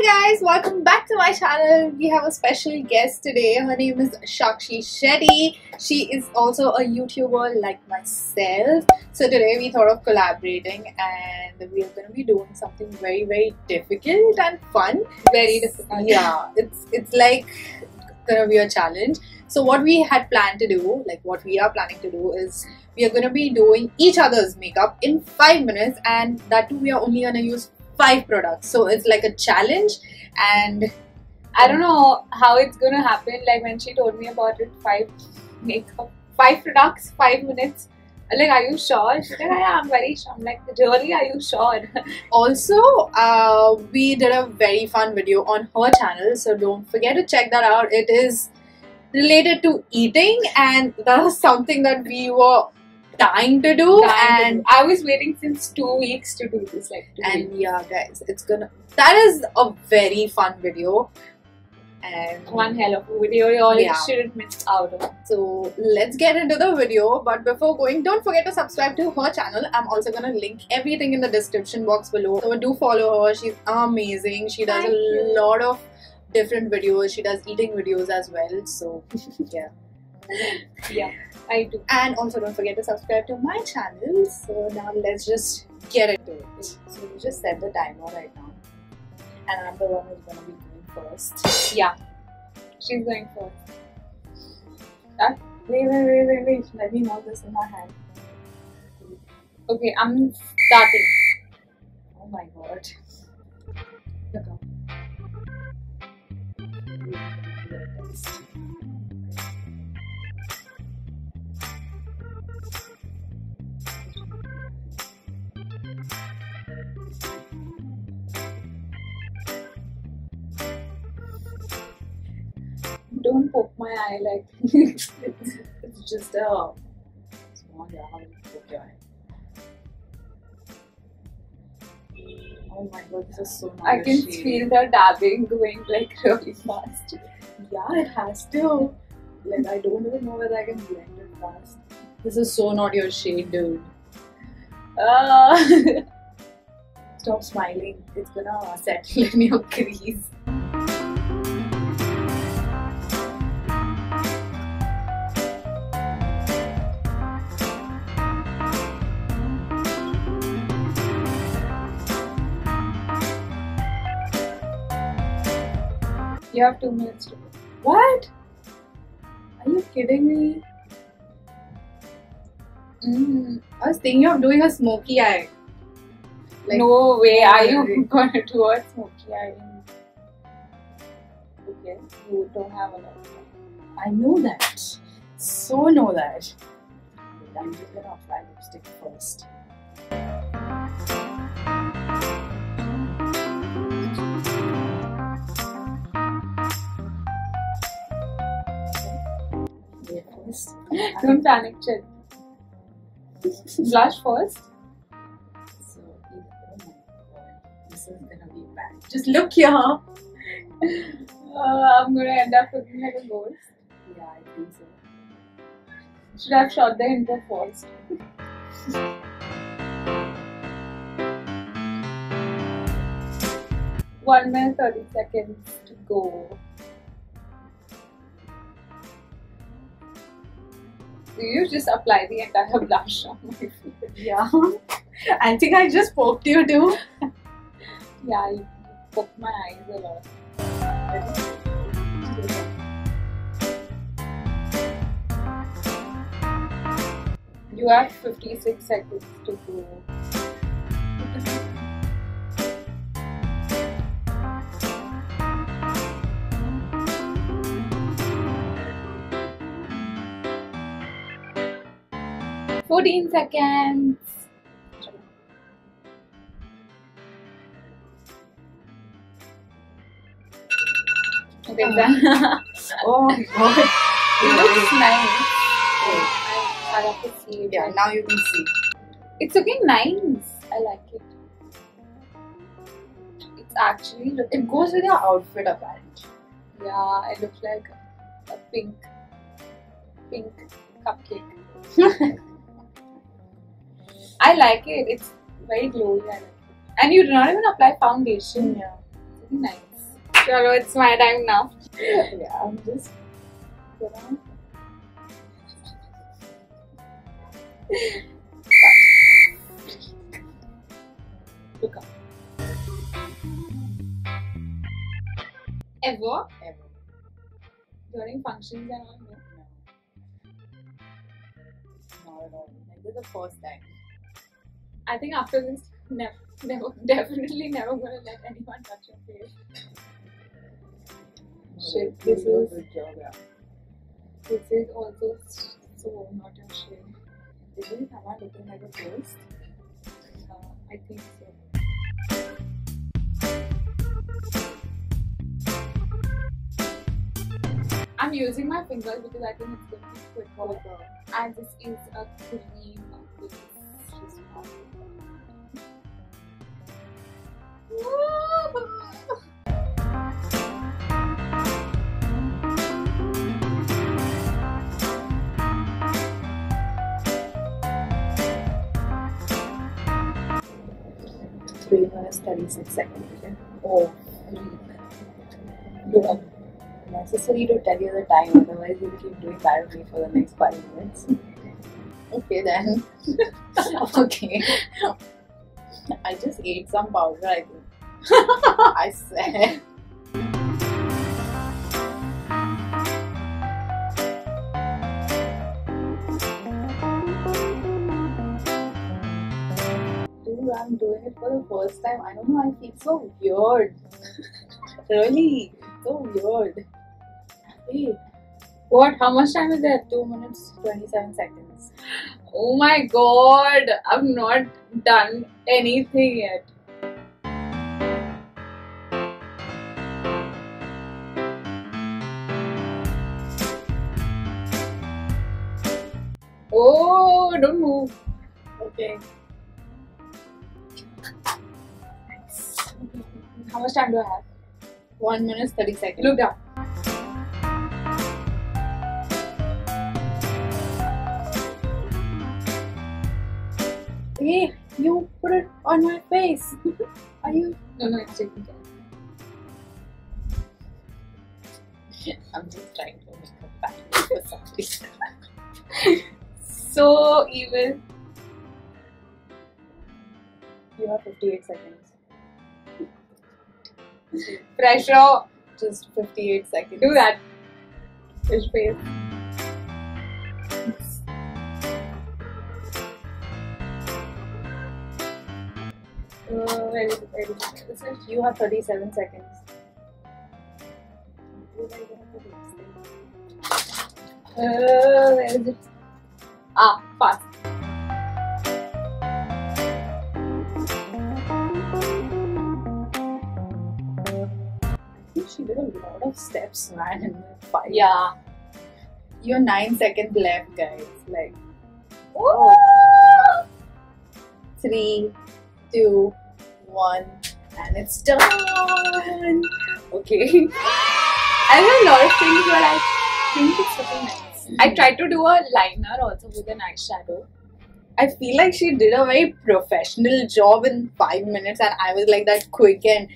Hi guys, welcome back to my channel. We have a special guest today. Her name is Shakshi Shetty. She is also a YouTuber like myself. So today we thought of collaborating and we are going to be doing something very difficult and fun. Very difficult. Yeah, it's like going to be a challenge. So what we had planned to do, like what we are planning to do is we are going to be doing each other's makeup in 5 minutes, and that too we are only going to use 5 products. So it's like a challenge, and I don't know how it's gonna happen. Like when she told me about it, 5 products, 5 minutes. I'm like, are you sure? She's like, yeah, I'm very sure. I'm like, really, are you sure? also we did a very fun video on her channel, so don't forget to check that out. It is related to eating, and that was something that we were dying to do. And I was waiting since 2 weeks to do this. Yeah guys, that is a very fun video and one hell of a video. You all shouldn't miss out on. So let's get into the video, but before going, don't forget to subscribe to her channel. I'm also gonna link everything in the description box below, so do follow her. She's amazing. She does a lot of different videos. She does eating videos as well, so yeah, I do. And also don't forget to subscribe to my channel. So now let's just get into it. So we just set the timer right now, and I'm the one who's gonna be going first. Yeah, she's going first. Wait. Let me hold this in my hand. Okay, I'm starting. Oh my god. Look up. Don't poke my eye like it's just a small how you poke your eye. Oh my god, this is so nice. I can feel the dabbing going like really fast. Yeah, it has to. Like, I don't even know whether I can blend it fast. This is so not your shade, dude. Stop smiling. It's gonna settle in your crease. You have 2 minutes to go. What? Are you kidding me? I was thinking of doing a smoky eye. Like, no way, are you gonna do a smoky eye? Okay, you don't have a lot of time. I know that. So know that. I'm just gonna apply lipstick first. Don't panic, chill. Blush first. So, oh my god, this is gonna be bad. Just look here. I'm gonna end up looking like a ghost. Yeah, I think so. Should have shot the intro first. 1 minute 30 seconds to go. Do you just apply the entire blush on my face? Yeah. I think I just poked you too. Yeah, you poked my eyes a lot. You have 56 seconds to go. $14 seconds. Okay, done. Oh my god. It looks nice. I have to see it. Yeah, now you can see. It's looking nice. I like it. It's actually looking. It goes with your outfit apparently. Yeah, it looks like a pink cupcake. I like it. It's very glowy. I like it. And you do not even apply foundation. Yeah. It's really nice. Chalo, it's my time now. Yeah, I'm just gonna. Look up. Ever? Ever. During functions and all? No. Not at all. Like, this is the first time. I think after this, definitely never gonna let anyone touch your face. Shit, this is. Good job, yeah. This is also so not your shade. Isn't someone looking like a ghost? I think so. I'm using my fingers because I think it's going to be quicker. And this is a cream base. Three minutes 36 seconds. Okay? Oh, Yeah. Necessary to tell you the time, otherwise you'll keep doing that with me for the next 5 minutes. Okay then. Okay. I just ate some powder, I think. I said. Dude, I'm doing it for the first time. I don't know, I feel so weird. Really, so weird. Hey, what? How much time is there? 2 minutes 27 seconds. Oh my god, I've not done anything yet. Oh, don't move. Okay. How much time do I have? 1 minute 30 seconds. Look down. Hey, you put it on my face. Are you? No, it's taking care. I'm just trying to make a pattern for something. So evil. You have 58 seconds. Pressure. Just 58 seconds. Do that. Fish face. Where is it? Where is it? This is You have 37 seconds. where is it? Ah, fast. I think she did a lot of steps, man, in the fight. Yeah. You're 9 seconds left, guys. Like, Oh. 3, 2, 1, and it's done. Okay. I have a lot of things, but I think it's looking nice. I tried to do a liner also with an eyeshadow. I feel like she did a very professional job in 5 minutes, and I was like that quick and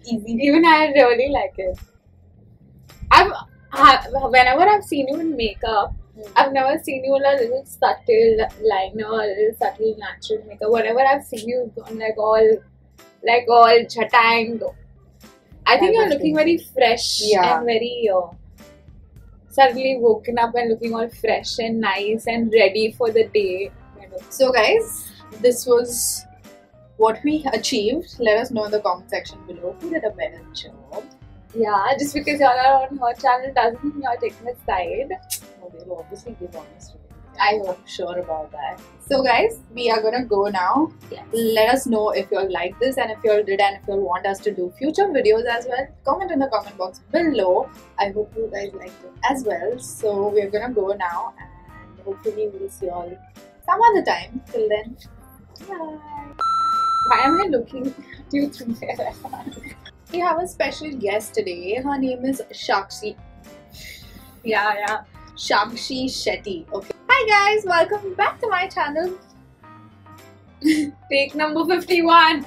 easy. Even I really like it. Whenever I've seen you in makeup, I've never seen you in a little subtle liner, a little subtle natural makeup. Whenever I've seen you gone like all chatang. I think you're looking very fresh and very suddenly woken up and looking all fresh and nice and ready for the day. So guys, this was what we achieved. Let us know in the comment section below who did a better job. Yeah, just because y'all are on her channel doesn't mean you're taking a side. No, they will obviously give honest reviews. I hope. I'm sure about that. So guys, we are gonna go now. Yes. Let us know if you all like this, and if you all did, and if you all want us to do future videos as well. Comment in the comment box below. I hope you guys liked it as well. So we're gonna go now, and hopefully we'll see you all some other time. Till then, bye. Why am I looking at you through there? We have a special guest today. Her name is Shakshi. Yeah. Shakshi Shetty. Okay. Hi guys, welcome back to my channel. Take number 51.